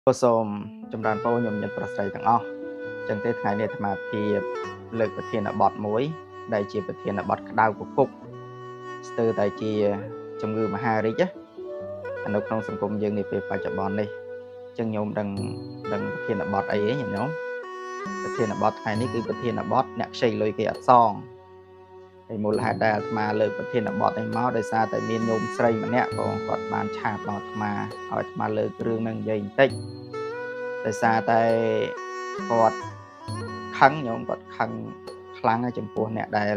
cô sôm trong đàn phố nhôm nhậnประส ទាំងអស់ ចឹងទេថ្ងៃនេះអាត្មាភាពលើកប្រធានបទមួយដែលជាប្រធានបទក្តៅគគុកស្ទើរតែជាជំងឺមហារីកនៅក្នុងសង្គមយើងនាពេលបច្ចុប្បន្ននេះចឹងញោមដឹងប្រធានបទអីទេញោមប្រធានបទថ្ងៃនេះគឺប្រធានបទអ្នកខ្ចីលុយគេអត់សងហើយមូលហេតុដែលអាត្មាលើកប្រធានបទនេះមកដោយសារតែមានញោមស្រីម្នាក់បងគាត់បានឆាតមកអាត្មាឲ្យអាត្មាលើករឿងហ្នឹងនិយាយបន្តិចដោយសារតែគាត់ខឹងញោមគាត់ខឹងខ្លាំងចំពោះអ្នកដែល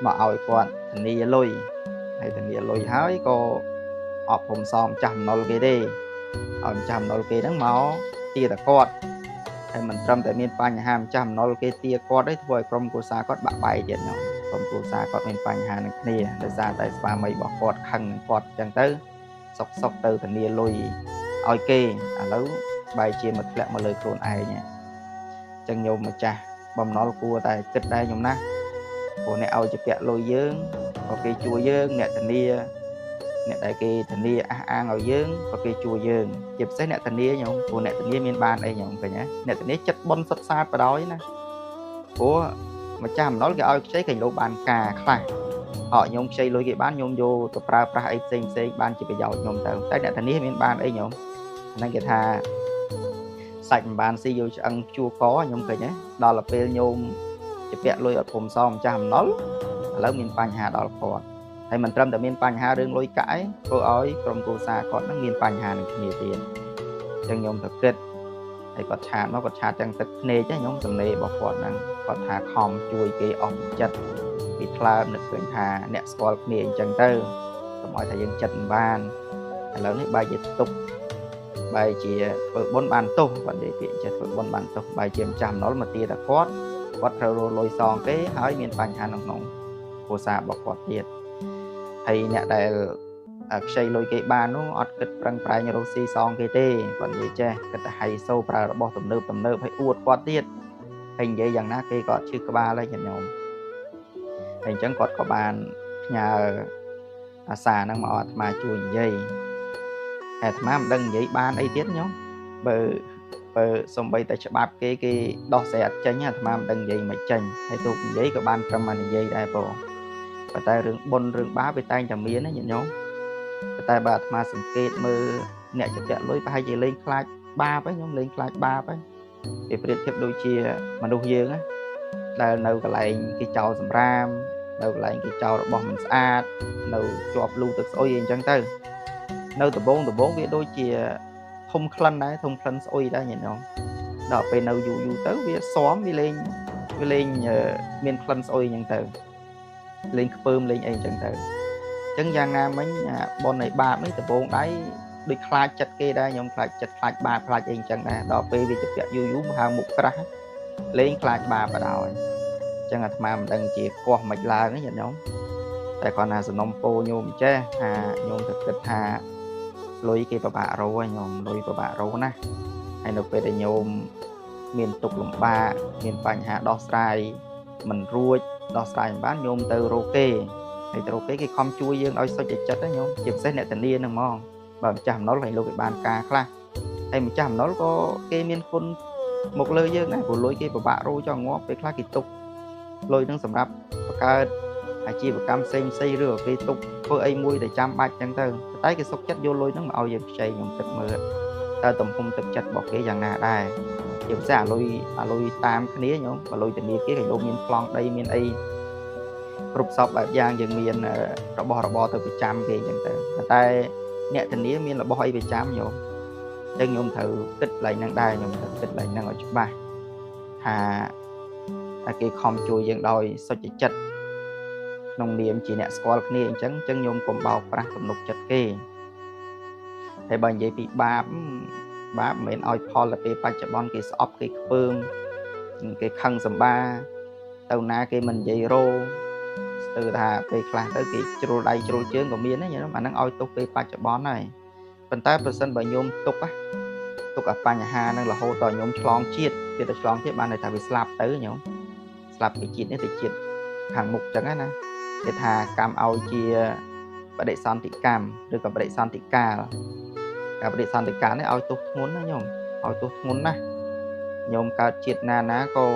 មកឲ្យគាត់ធានាលុយហើយធានាលុយហើយក៏អត់ព្រមសមចាស់អំណុលគេទេឲ្យម្ចាស់អំណុលគេហ្នឹងមកទាតែគាត់ហើយមិនត្រឹមតែមានបញ្ហាម្ចាស់អំណុលគេទាគាត់ទេធ្វើឲ្យក្រុមគ្រួសារគាត់បាក់បែកទៀតញោមក្រុមគ្រួសារគាត់មានបញ្ហានឹងគ្នាដោយសារតែស្វាមីរបស់គាត់ខឹងនឹងគាត់អញ្ចឹងទៅសុកទៅធានាលុយឲ្យគេឥឡូវបែរជាមកធ្លាក់មកលើខ្លួនឯងចឹងញោមម្ចាស់បំណុលគួរតែគិតដែរញោមណាព្រោះអ្នកឲ្យជាពាក់លុយយើងក៏គេជួយយើងអ្នកធានាអ្នកដែលគេធានាអះអាងឲ្យយើងក៏គេជួយយើងជាពិសេសអ្នកធានាញោមព្រោះអ្នកធានាមានបានអីញោមឃើញណាអ្នកធានាចិត្តបុណ្យសុទ្ធសាធបដ ாய் ណាព្រោះម្ចាស់បំណុលគេឲ្យខ្ចីគេលោបានការខ្លះអត់ញោមខ្ចីលុយគេបានញោមយកទៅប្រើប្រាស់អីផ្សេងបានជាប្រយោជន៍ញោមទៅតែអ្នកធានាមានបានអីញោមហ្នឹងគេថាសាច់មិនបានស៊ីយកឆ្អឹងជួកខ្ញុំឃើញទេដល់ទៅពេលញោមជាពាក់លុយអត់ព្រមសមម្ចាស់អំណុលឥឡូវមានបញ្ហាដល់គាត់ហើយមិនត្រឹមតែមានបញ្ហារឿងលុយកាក់ឯងធ្វើឲ្យក្រុមគ្រួសារគាត់នឹងមានបញ្ហានឹងគ្នាទៀតអញ្ចឹងញោមទៅគិតហើយគាត់ឆាតមកគាត់ឆាតទាំងទឹកភ្នែកញោមសំណេររបស់គាត់ហ្នឹងគាត់ថាខំជួយគេអស់ចិត្តពីថ្លើមនឹកឃើញថាអ្នកស្គាល់គ្នាអញ្ចឹងទៅកុំឲ្យថាយើងចិត្តមិនបានឥឡូវនេះបែរជាទុកបែរជាធ្វើបុណ្យបានទោសគាត់និយាយពាក្យចេះធ្វើបុណ្យបានទោសបែរជាម្ចាស់អំណុលមកទាតែគាត់ត្រូវរលុយសងគេហើយមានបញ្ហាក្នុងគ្រួសាររបស់គាត់ទៀតហើយអ្នកដែលខ្ចីលុយគេបាននោះអត់គិតប្រឹងប្រែងរកស៊ីសងគេទេគាត់និយាយចេះគិតតែហៃសូប្រើរបស់ទំនើបហើយអួតគាត់ទៀតហើយនិយាយយ៉ាងណាគេក៏ឈឺក្បាលហើយញោមហើយអញ្ចឹងគាត់ក៏បានផ្ញើអាសាហ្នឹងមកអាត្មាជួយនិយាយអាត្មាមិនដឹងនិយាយបានអីទៀតញោមបើសំបីតែច្បាប់គេដោះស្រាយអត់ចេញអាត្មាមិនដឹងនិយាយមិនចេញហើយទូកនិយាយក៏បានត្រឹមតែនិយាយដែរបងប៉ុន្តែរឿងបុណ្យរឿងបាបវាតែងតែមានណាញោមប៉ុន្តែបើអាត្មាសង្កេតមើលអ្នកជាពាក់លុយប្រហែលជាលេងខ្លាចបាបហ្នឹងញោមលេងខ្លាចបាបហ្នឹងវាប្រៀបធៀបដូចជាមនុស្សយើងណាដែលនៅកន្លែងគេចោលសម្រាមនៅកន្លែងគេចោលរបស់មិនស្អាតនៅជាប់លូទឹកស្អុយអីអញ្ចឹងទៅនៅដំបងវាដូចជាធំក្លិនដែរធំក្លិនស្អុយដែរញោមដល់ពេលនៅយូរទៅវាស៊ាំវាលេងមានក្លិនស្អុយអញ្ចឹងទៅលេងខ្ពើមលេងអីអញ្ចឹងទៅអញ្ចឹងយ៉ាងណាមិញបននៃបាបនេះដំបងដៃដូចខ្លាចចិត្តគេដែរញោមខ្លាចចិត្តខ្លាចបាបខ្លាចអីអញ្ចឹងដែរដល់ពេលវាជាពាក់យូរមកហៅមុខក្រាស់លេងខ្លាចបាបបដ ாய் អញ្ចឹងអាត្មាមិនដឹងជាកោះមិនឡើងទេញោមតែគាត់ថាសំណុំពោញោមចេះថាញោមទៅគិតថាលុយគេពិបាករកញោមលុយពិបាករកណាហើយនៅពេលដែលញោមមានទុក្ខលំបាកមានបញ្ហាដោះស្រាយមិនរួចដោះស្រាយមិនបានញោមទៅរកគេហើយទៅរកគេខំជួយយើងឲ្យសុខចិត្តណាញោមជាពិសេសអ្នកធានាហ្នឹងហ្មងបើម្ចាស់អំណុលឲ្យលោកគេបានការខ្លះហើយម្ចាស់អំណុលក៏គេមានគុណមកលើយើងដែរព្រោះលុយគេពិបាករកចង់ងាប់ពេលខ្លះគេទុកលុយហ្នឹងសម្រាប់បង្កើតអាជីវកម្មផ្សេងឬក៏គេទុកធ្វើអីមួយដែលចាំបាច់ចឹងទៅតែគេសុខចិត្តយកលុយហ្នឹងមកឲ្យយើងខ្ចីខ្ញុំគិតមើលតើទំហំទឹកចិត្តរបស់គេយ៉ាងណាដែរជាពិសេសអាលុយតាមគ្នាញោមបើលុយធនាគារគេលោកមានប្លង់ដីមានអីគ្រប់សពបែបយ៉ាងយើងមានរបស់របរទៅប្រចាំគេចឹងទៅតែអ្នកធានាមានរបស់អីប្រចាំញោមចឹងញោមត្រូវគិតឡើងហ្នឹងដែរញោមត្រូវគិតឡើងហ្នឹងឲ្យច្បាស់ថាគេខំជួយយើងដោយសុចចិត្តក្នុងនាមជាអ្នកស្គាល់គ្នាអញ្ចឹងញោមកុំបោកប្រាស់ទំនុកចិត្តគេហើយបើនិយាយពីបាបមិនមែនឲ្យផលទៅពេលបច្ចុប្បន្នគេស្អប់គេខ្ពើមគេខឹងសម្បាទៅណាគេមិននិយាយរោស្ទើរថាពេលខ្លះទៅគេជ្រុលដៃជ្រុលជើងក៏មានដែរញោមអាហ្នឹងឲ្យទុកពេលបច្ចុប្បន្នហើយប៉ុន្តែប្រសិនបើញោមទុកអាបញ្ហាហ្នឹងរហូតដល់ញោមឆ្លងជាតិវាទៅឆ្លងជាតិបានន័យថាវាស្លាប់ទៅញោមស្លាប់ពីជាតិនេះទៅជាតិខាងមុខចឹងណាគេថាកម្មឲ្យជាបដិសន្ធិកម្មឬក៏បដិសន្ធិកាល ការបដិសន្តិការនេះឲ្យទោសធ្ងន់ណាញោមឲ្យទោសធ្ងន់ណាស់ញោមកើតជាតិណាក៏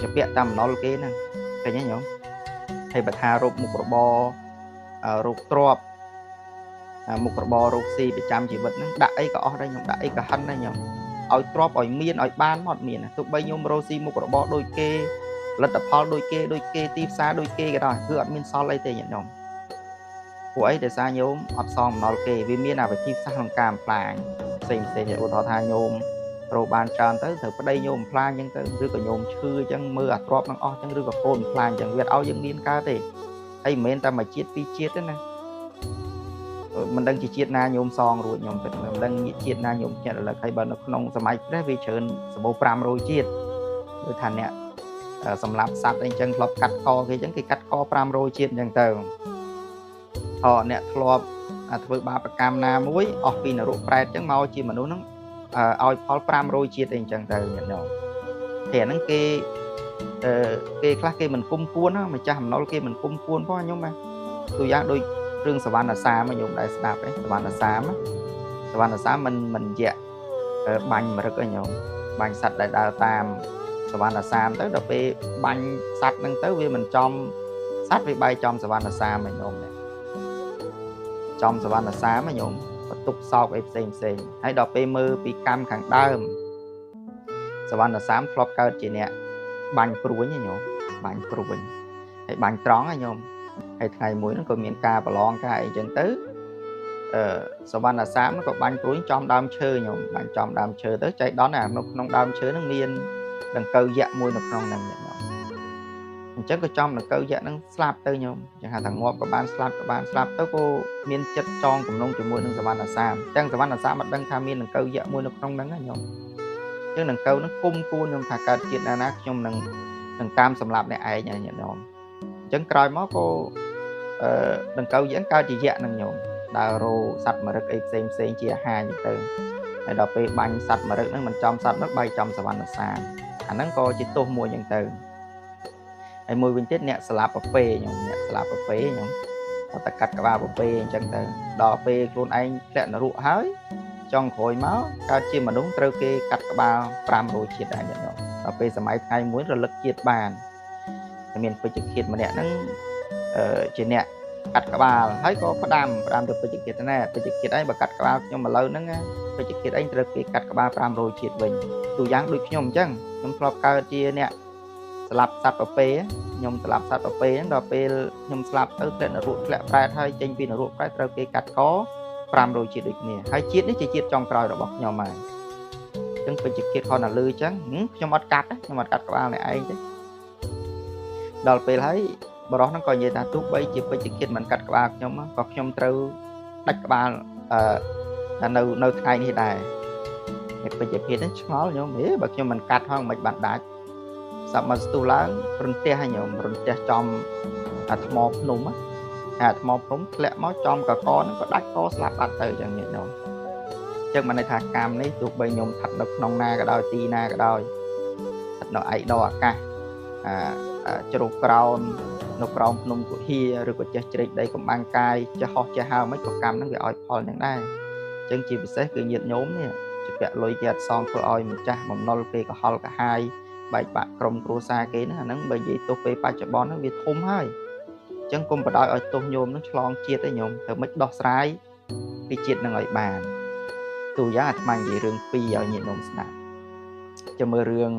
ជាពាក់តាមអំណុលគេហ្នឹងឃើញទេញោមហើយបើថារោគមុខរបររោគទ្រព្យមុខរបររោគស៊ីប្រចាំជីវិតហ្នឹងដាក់អីក៏អស់ដែរញោមដាក់អីក៏ហិនដែរញោមឲ្យទ្រព្យឲ្យមានឲ្យបានមកមានទោះបីញោមរោស៊ីមុខរបរដូចគេផលិតផលដូចគេទីផ្សារដូចគេក៏ដោយគឺអត់មានសល់អីទេញោមពួកអីដែលសារញោមអត់សងអំណុលគេវាមានវិធីសាស្ត្រក្នុងការបំផ្លាញផ្សេងឧទាហរណ៍ថាញោមរោបានច្រើនទៅត្រូវប្តីញោមបំផ្លាញអញ្ចឹងទៅឬក៏ញោមឈឺអញ្ចឹងមើលអាទ្រព្យនឹងអស់អញ្ចឹងឬក៏កូនបំផ្លាញអញ្ចឹងវាឲ្យយើងមានកើតទេហើយមិនមែនតែមួយជាតិពីរជាតិទេណាមិនដឹងជាជាតិណាញោមសងរួចញោមគិតមិនដឹងជាតិណាញោមញាក់រលឹកហើយបើនៅក្នុងសម័យព្រះវាច្រើនសម្បូរ500ជាតិដូចថាអ្នកសម្រាប់សัตว์អីចឹងធ្លាប់កាត់កគេចឹងគេកាត់ក500ជាតិអញ្ចឹងទៅអ្នកធ្លាប់ធ្វើបាបកម្មណាមួយអស់ពីនរកប្រែតចឹងមកជាមនុស្សហ្នឹងឲ្យផល500ជាតិអីចឹងទៅញាតិញោមតែហ្នឹងគេខ្លះគេមិនគុំគួនណាម្ចាស់អំណុលគេមិនគុំគួនផងញោមបាទទូយ៉ាងដូចរឿងសវណ្ណសាមញោមដែរស្ដាប់ឯងសវណ្ណសាមមិនយៈបាញ់មរឹកឯងញោមបាញ់សัตว์ដែលដើរតាមសវណ្ណសាមទៅដល់ពេលបាញ់សัตว์ហ្នឹងទៅវាមិនចំសัตว์វាបែកចំសវណ្ណសាមឯងញោមចំសវណ្ណសាមញោមបន្ទប់សោកអីផ្សេងហើយដល់ពេលមើលពីកម្មខាងដើមសវណ្ណសាមធ្លាប់កើតជាអ្នកបាញ់ព្រួញញោមបាញ់ព្រួញហើយបាញ់ត្រង់ញោមហើយថ្ងៃមួយហ្នឹងក៏មានការប្រឡងការអីចឹងទៅសវណ្ណសាមក៏បាញ់ព្រួយចំដើមឈើញោមបាញ់ចំដើមឈើទៅចៃដន្យនៅក្នុងដើមឈើហ្នឹងមានដង្កូវយក្សមួយនៅក្នុងហ្នឹងញោមអញ្ចឹងក៏ចំដង្កូវយក្សហ្នឹងស្លាប់ទៅញោមចឹងហៅថាងាប់ក៏បានស្លាប់ទៅក៏មានចិត្តចងទំនងជាមួយនឹងសវណ្ណសាមអញ្ចឹងសវណ្ណសាមមិនដឹងថាមានដង្កូវយក្សមួយនៅក្នុងហ្នឹងញោមអញ្ចឹងដង្កូវហ្នឹងគុំគួនញោមថាកើតជាតិណាខ្ញុំនឹងតាមសម្លាប់អ្នកឯងញោមអញ្ចឹងក្រោយមកក៏ដង្កូវយក្សកើតជាយក្សហ្នឹងញោមដើររោសត្វមរឹកអីផ្សេងជាអាហារអញ្ចឹងទៅហើយដល់ពេលបាញ់សត្វមរឹកហ្នឹងមិនចំសត្វនោះបែកចំសវណ្ណសាមអាហ្នឹងក៏ជាទោសមួយអញ្ចឹងទៅហើយមួយវិញទៀតអ្នកស្លាប់ប្រពេញោមអ្នកស្លាប់ប្រពេញោមតែកាត់ក្បាលប្រពេអញ្ចឹងទៅដល់ពេលខ្លួនឯងធ្លាក់នរកហើយចុងក្រោយមកកើតជាមនុស្សត្រូវគេកាត់ក្បាល500ជាតិដែរញោមដល់ពេលសម័យថ្ងៃមួយរលឹកជាតិបានតែមានពេជ្ជឃាតម្នាក់ហ្នឹងជាអ្នកកាត់ក្បាលហើយក៏ផ្ដាំទៅពេជ្ជឃាតណាពេជ្ជឃាតឯងបើកាត់ក្បាលខ្ញុំឥឡូវហ្នឹងពេជ្ជឃាតឯងត្រូវគេកាត់ក្បាល500ជាតិវិញទូយ៉ាងដូចខ្ញុំអញ្ចឹងខ្ញុំធ្លាប់កើតជាអ្នកស្លាប់សត្វប្រពេខ្ញុំស្លាប់សត្វប្រពេហ្នឹងដល់ពេលខ្ញុំស្លាប់ទៅធ្លាក់នរកធ្លាក់ប្រែតហើយចេញពីនរកប្រែតត្រូវគេកាត់ក500ជាតិដូចគ្នាហើយជាតិនេះជាជាតិចុងក្រោយរបស់ខ្ញុំហើយអញ្ចឹងពេជ្ជឃាតគាត់ណាលឺអញ្ចឹងខ្ញុំអត់កាត់ក្បាលអ្នកឯងទេដល់ពេលហើយបរិះហ្នឹងក៏និយាយថាទោះបីជាពេជ្ជឃាតមិនកាត់ក្បាលខ្ញុំក៏ខ្ញុំត្រូវដាច់ក្បាលនៅថ្ងៃនេះដែរហើយពេជ្ជឃាតហ្នឹងឆ្ងល់ញោមបើខ្ញុំមិនកាត់ហងមិនបានដាច់សាប់មកស្ទុះឡើងរន្ទះឲ្យញោមរន្ទះចំថ្មភ្នំថ្មភ្នំធ្លាក់មកចំកកហ្នឹងក៏ដាច់កស្លាប់បាត់ទៅអញ្ចឹងញោមអញ្ចឹងបានន័យថាកម្មនេះទោះបីញោមស្ថិតនៅក្នុងណាក៏ដោយទីណាក៏ដោយស្ថិតនៅឯកដអាកាសជ្រុះក្រោមនៅក្រោមភ្នំគុហាឬក៏ចេះជ្រែកដីកំបាំងកាយចេះហោះចេះហើរមិនក៏កម្មហ្នឹងវាឲ្យផលយ៉ាងដែរអញ្ចឹងជាពិសេសគឺញាតិញោមនេះជាពាក់លុយគេអត់សងធ្វើឲ្យម្ចាស់បំណុលគេក៏ហល់កាហាយបែកបាក់ក្រុមគ្រួសារគេហ្នឹងអាហ្នឹងបើនិយាយទោះពេលបច្ចុប្បន្នហ្នឹងវាធំហើយអញ្ចឹងកុំបដ ாய் ឲ្យទោសញោមហ្នឹងឆ្លងជាតិទេញោមទៅមិនដោះស្រាយពីជាតិហ្នឹងឲ្យបានទូយ៉ាងអាត្មានិយាយរឿងពីរឲ្យញាតិញោមស្ដាប់ចាំមើលរឿង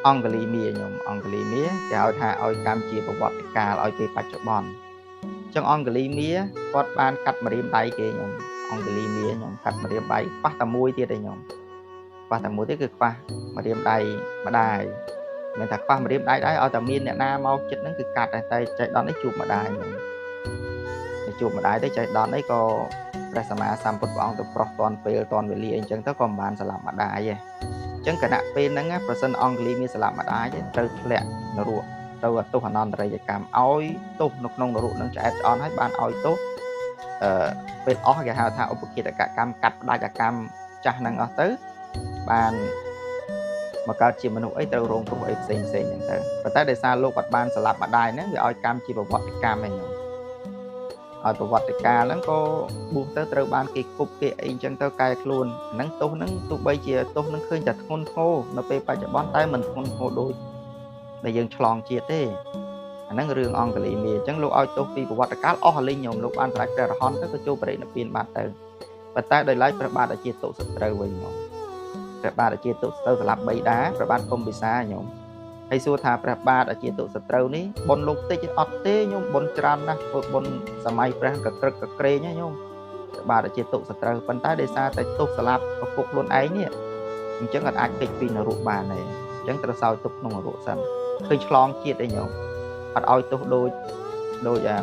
អង្គលីមាញោមអង្គលីមាគេហៅថាឲ្យកម្មជាប្រវត្តិកាលឲ្យពេលបច្ចុប្បន្នអញ្ចឹងអង្គលីមាគាត់បានកាត់ម្រាមដៃគេញោមអង្គលីមាញោមកាត់ម្រាមដៃខ្វះតែមួយទៀតឯងញោមខ្វះតែមួយទៀតគឺខ្វះម្រាមដៃម្ដាយមិនថាខ្វះម្រាមដៃដែរឲ្យតែមានអ្នកណាមកចិត្តហ្នឹងគឺកាត់តែចៃដន្យនេះជួបម្ដាយញោមជួបម្ដាយទៅចៃដន្យនេះក៏ព្រះសម្មាសម្ពុទ្ធព្រះអង្គទៅប្រោះតាន់ពេលតាន់វេលាអញ្ចឹងទៅក៏មិនបានស្លាប់ម្ដាយទេអញ្ចឹងគណៈពេលហ្នឹងប្រសិនអង្គលីមានស្លាប់ម្ដាយត្រូវធ្លាក់នរកទៅទោសអនន្តរិយកម្មឲ្យទោសនៅក្នុងនរកហ្នឹងឆ្អែតឆ្អន់ហើយបានឲ្យទោសពេលអស់គេហៅថាឧបគិតកកម្មកាត់ផ្ដាច់អាកម្មចាស់ហ្នឹងអស់ទៅបានមកកើតជាមនុស្សអីត្រូវរងគ្រោះអីផ្សេងអញ្ចឹងទៅប៉ុន្តែដោយសារលោកអត់បានស្លាប់ម្ដាយហ្នឹងវាឲ្យកម្មជាប្រវត្តិកម្មឯងញោម ហើយប្រវត្តិការហ្នឹងក៏បួសទៅត្រូវបានគេគប់គេអីអញ្ចឹងទៅកែខ្លួនហ្នឹងទោសហ្នឹងទោះបីជាទោសហ្នឹងឃើញតែធ្ងន់ធ្ងរនៅពេលបច្ចុប្បន្នតែមិនធ្ងន់ធ្ងរដូចដែលយើងឆ្លងជាតិទេអាហ្នឹងរឿងអង្គលីមាអញ្ចឹងលោកឲ្យទោសពីប្រវត្តិកាលអស់លីងញោមលោកបានសម្រេចព្រះរហន្តទៅក៏ចូលបរិនិព្វានបានទៅប៉ុន្តែដោយឡែកព្រះបាទជាទុសត្រូវវិញញោមព្រះបាទជាទុសត្រូវសម្លាប់3ដាព្រះបាទគុំពិសាញោមហើយសួរថាព្រះបាទជាទុសត្រូវនេះបុណ្យលោកតិចអត់ទេញោមបុណ្យច្រើនណាស់ធ្វើបុណ្យសម័យព្រះកក្រឹកកក្រែងញោមព្រះបាទជាទុសត្រូវប៉ុន្តែដោយសារតែទុសសម្លាប់ឪពុកខ្លួនឯងនេះអញ្ចឹងអត់អាចគេចពីនរកបានទេអញ្ចឹងត្រូវសោយទុកក្នុងនរកសិនឃើញឆ្លងជាតិឯញោមអត់ឲ្យទោសដូច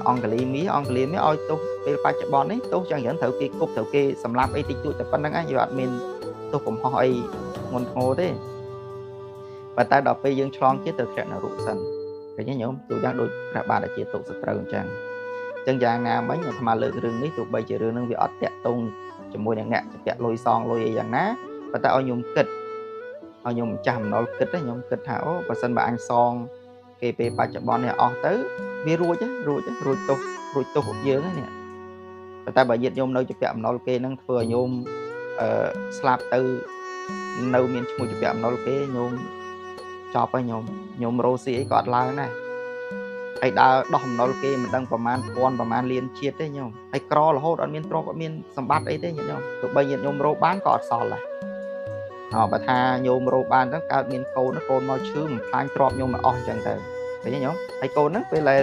អង្គលីមីឲ្យទោសពេលបច្ចុប្បន្ននេះទោសចឹងច្រើនត្រូវគេគប់ត្រូវគេសម្លាប់អីតិចតួចតែប៉ុណ្្នឹងឯងវាអត់មានទោសកំហុសអីធ្ងន់ធ្ងរទេប៉ុន្តែដល់ពេលយើងឆ្លងជាតិទៅធ្លាក់នរកសិនឃើញទេញោមទូយ៉ាងដូចព្រះបាទជាទុសត្រូវអញ្ចឹងយ៉ាងណាមិញអាត្មាលើករឿងនេះទោះបីជារឿងនឹងវាអត់តាក់ទងជាមួយនឹងអ្នកចាក់លុយសងលុយអីយ៉ាងណាប៉ុន្តែឲ្យញោមគិតឲ្យញោមម្ចាស់អំណុលគិតញោមគិតថាអូបើសិនបើអញសងគេពេលបច្ចុប្បន្ននេះអស់ទៅវារួចទោសយើងហ្នឹងប៉ុន្តែបើញាតិញោមនៅជាពាក់អំណុលគេនឹងធ្វើឲ្យញោមស្លាប់ទៅនៅមានឈ្មោះជាពាក់អំណុលគេញោមចប់ហើយញោមរោស៊ីអីក៏អត់ឡើងដែរហើយដើរដោះអំណុលគេមិនដឹងប្រមាណលានជាតិទេញោមហើយក្ររហូតអត់មានទ្រព្យអត់មានសម្បត្តិអីទេញាតិញោមទោះបីញាតិញោមរោបានក៏អត់សល់ដែរបើថាញោមរោបានទៅកើតមានកូនមកឈឺបំផ្លាញទ្រព្យញោមមកអស់អញ្ចឹងទៅឃើញទេញោមហើយកូនហ្នឹងពេលដែល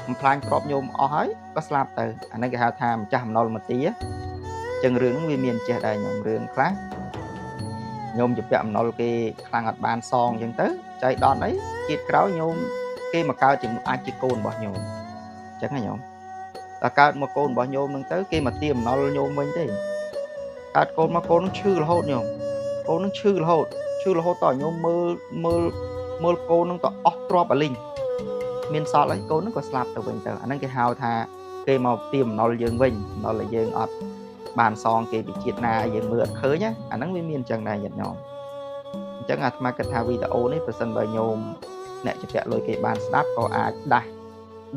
បំផ្លាញទ្រព្យញោមអស់ហើយក៏ស្លាប់ទៅអាហ្នឹងគេហៅថាម្ចាស់អំណុលមទាអញ្ចឹងរឿងហ្នឹងវាមានចេះដែរញោមរឿងខ្លះញោមជាពាក់អំណុលគេខ្លាំងអត់បានសងអញ្ចឹងទៅចៃដន្យអីជាតិក្រោយញោមគេមកកើតជាអាចជាកូនរបស់ញោមអញ្ចឹងណាញោមតែកើតមកកូនរបស់ញោមហ្នឹងទៅគេមកទាអំណុលញោមវិញទេកើតកូនមកកូននឹងឈឺរហូតញោមកូននឹងឈឺរហូតតញោមមើលកូននឹងទៅអស់ទ្រព្យអលីងមានសល់អីកូននឹងក៏ស្លាប់ទៅវិញទៅអាហ្នឹងគេហៅថាគេមកទាអំណុលយើងវិញអំណុលដែលយើងអត់បានសងគេពីជាតិណាយើងមើលអត់ឃើញណាអាហ្នឹងវាមានអញ្ចឹងដែរញាតិញោមអញ្ចឹងអាត្មាគិតថាវីដេអូនេះប្រសិនបើញោមអ្នកជាពាក់លុយគេបានស្ដាប់ក៏អាចដា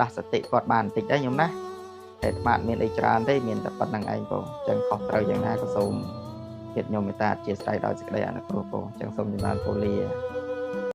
ស់សតិគាត់បានបន្តិចដែរញោមណាតែអាត្មាមានអីច្រើនទេមានតែប៉ុណ្្នឹងឯងបងអញ្ចឹងខុសត្រូវយ៉ាងណាក៏សូមញាតិញោមមេត្តាអធិស្ឋានដោយសេចក្តីអនុគ្រោះបងអញ្ចឹងសូមចម្រើនពរលា